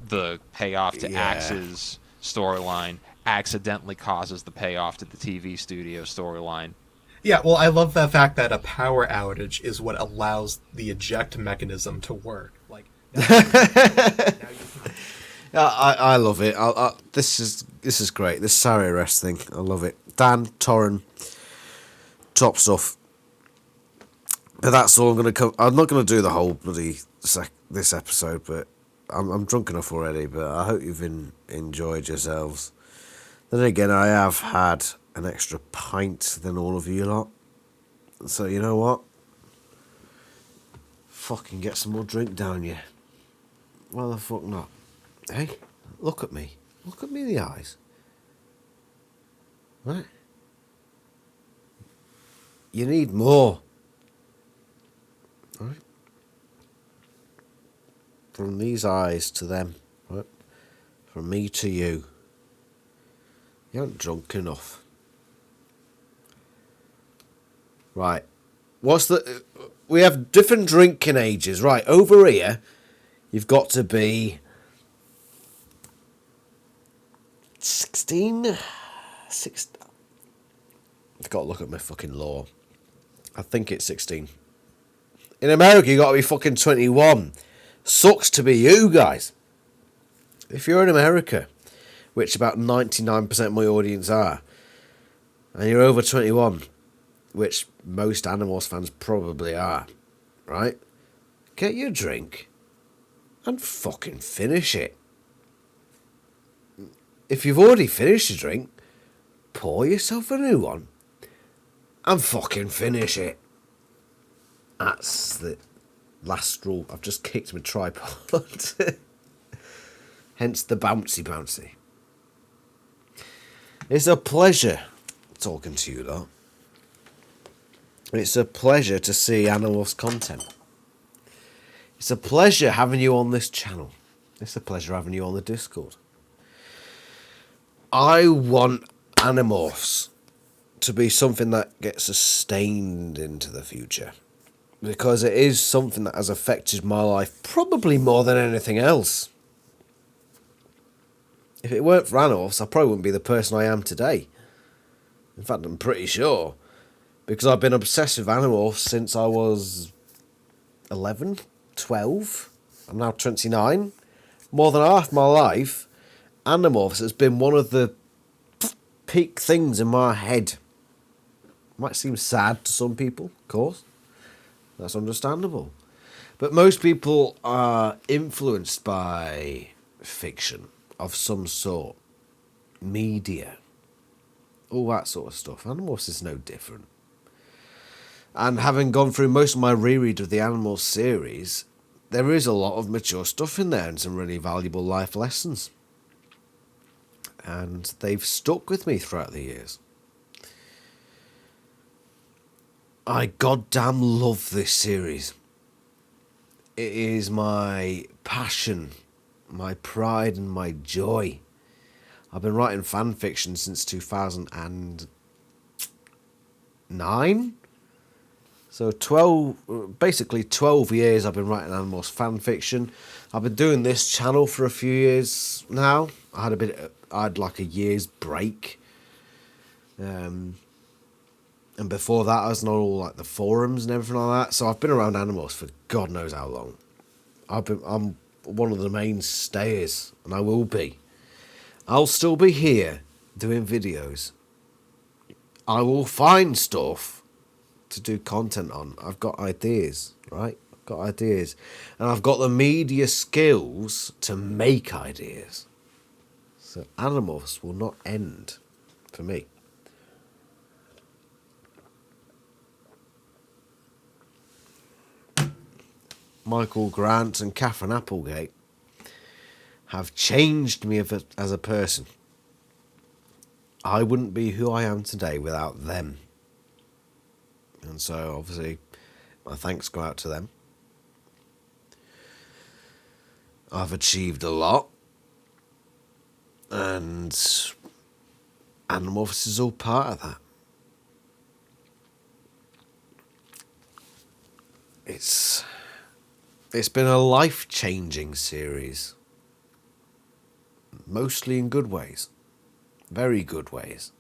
the payoff to Axe's storyline accidentally causes the payoff to the TV studio storyline. Yeah, well, I love the fact that a power outage is what allows the eject mechanism to work. I love it. This is great. This Sario rest thing, I love it. Dan, Torren, top stuff. But that's all I'm going to cover. I'm not going to do the whole bloody this episode, but I'm drunk enough already. But I hope you've enjoyed yourselves. Then again, I have had an extra pint than all of you lot. So you know what? Fucking get some more drink down you. Why the fuck not? Hey, look at me. Look at me in the eyes. Right? You need more. Right? From these eyes to them. Right? From me to you. You aren't drunk enough. Right. We have different drinking ages. Right, over here, you've got to be 16? I've got to look at my fucking law. I think it's 16. In America, you got to be fucking 21. Sucks to be you guys. If you're in America, which about 99% of my audience are, and you're over 21, which most Animorphs fans probably are, right? Get your drink and fucking finish it. If you've already finished your drink, pour yourself a new one and fucking finish it. That's the last rule. I've just kicked my tripod. Hence the bouncy. It's a pleasure talking to you lot. It's a pleasure to see Animorphs content. It's a pleasure having you on this channel. It's a pleasure having you on the Discord. I want Animorphs to be something that gets sustained into the future. Because it is something that has affected my life probably more than anything else. If it weren't for Animorphs, I probably wouldn't be the person I am today. In fact, I'm pretty sure. Because I've been obsessed with Animorphs since I was 11, 12. I'm now 29. More than half my life, Animorphs has been one of the peak things in my head. Might seem sad to some people, of course. That's understandable. But most people are influenced by fiction of some sort. Media. All that sort of stuff. Animorphs is no different. And having gone through most of my reread of the Animorphs series, there is a lot of mature stuff in there and some really valuable life lessons. And they've stuck with me throughout the years. I goddamn love this series. It is my passion, my pride and my joy. I've been writing fan fiction since 2009. So 12 years I've been writing Animorphs fan fiction. I've been doing this channel for a few years now. I had like a year's break. And before that I was on all like the forums and everything like that. So I've been around Animorphs for God knows how long. I'm one of the mainstays, and I will be. I'll still be here doing videos. I will find stuff to do content on. I've got ideas, right? I've got ideas. And I've got the media skills to make ideas. So Animorphs will not end for me. Michael Grant and Catherine Applegate have changed me as a person. I wouldn't be who I am today without them. And so, obviously, my thanks go out to them. I've achieved a lot. And Animorphs is all part of that. It's been a life-changing series. Mostly in good ways. Very good ways.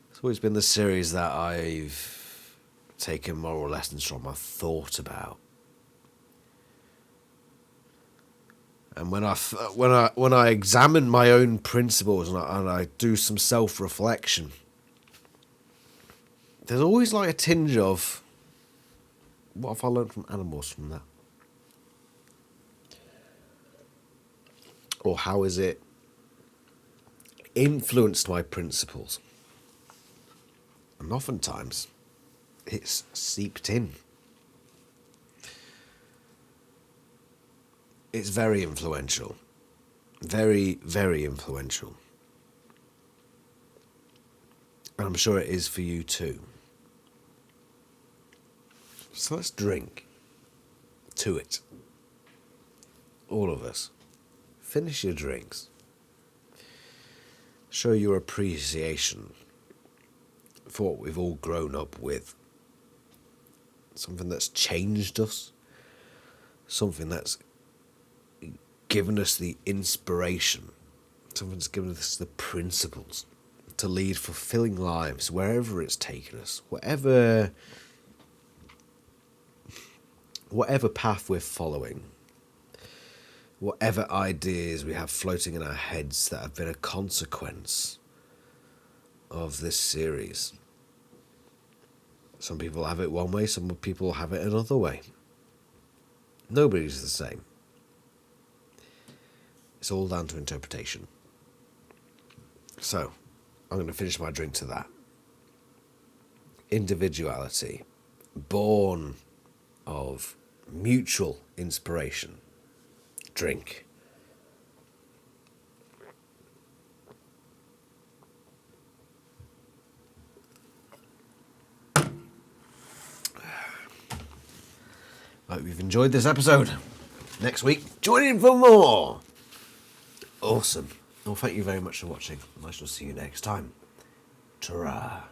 It's always been the series that I've taken moral lessons from, I've thought about. And when I examine my own principles and I do some self-reflection, there's always like a tinge of, what have I learned from Animorphs from that? Or how has it influenced my principles? And oftentimes, it's seeped in. It's very influential. Very, very influential. And I'm sure it is for you too. So let's drink to it. All of us. Finish your drinks. Show your appreciation for what we've all grown up with. Something that's changed us. Something that's given us the inspiration. Something that's given us the principles to lead fulfilling lives wherever it's taken us. Whatever path we're following, whatever ideas we have floating in our heads that have been a consequence of this series. Some people have it one way, some people have it another way. Nobody's the same. It's all down to interpretation. So, I'm going to finish my drink to that. Individuality, born of mutual inspiration. Drink. I hope you've enjoyed this episode. Next week, join in for more. Awesome. Well, thank you very much for watching, and I shall see you next time. Ta-ra.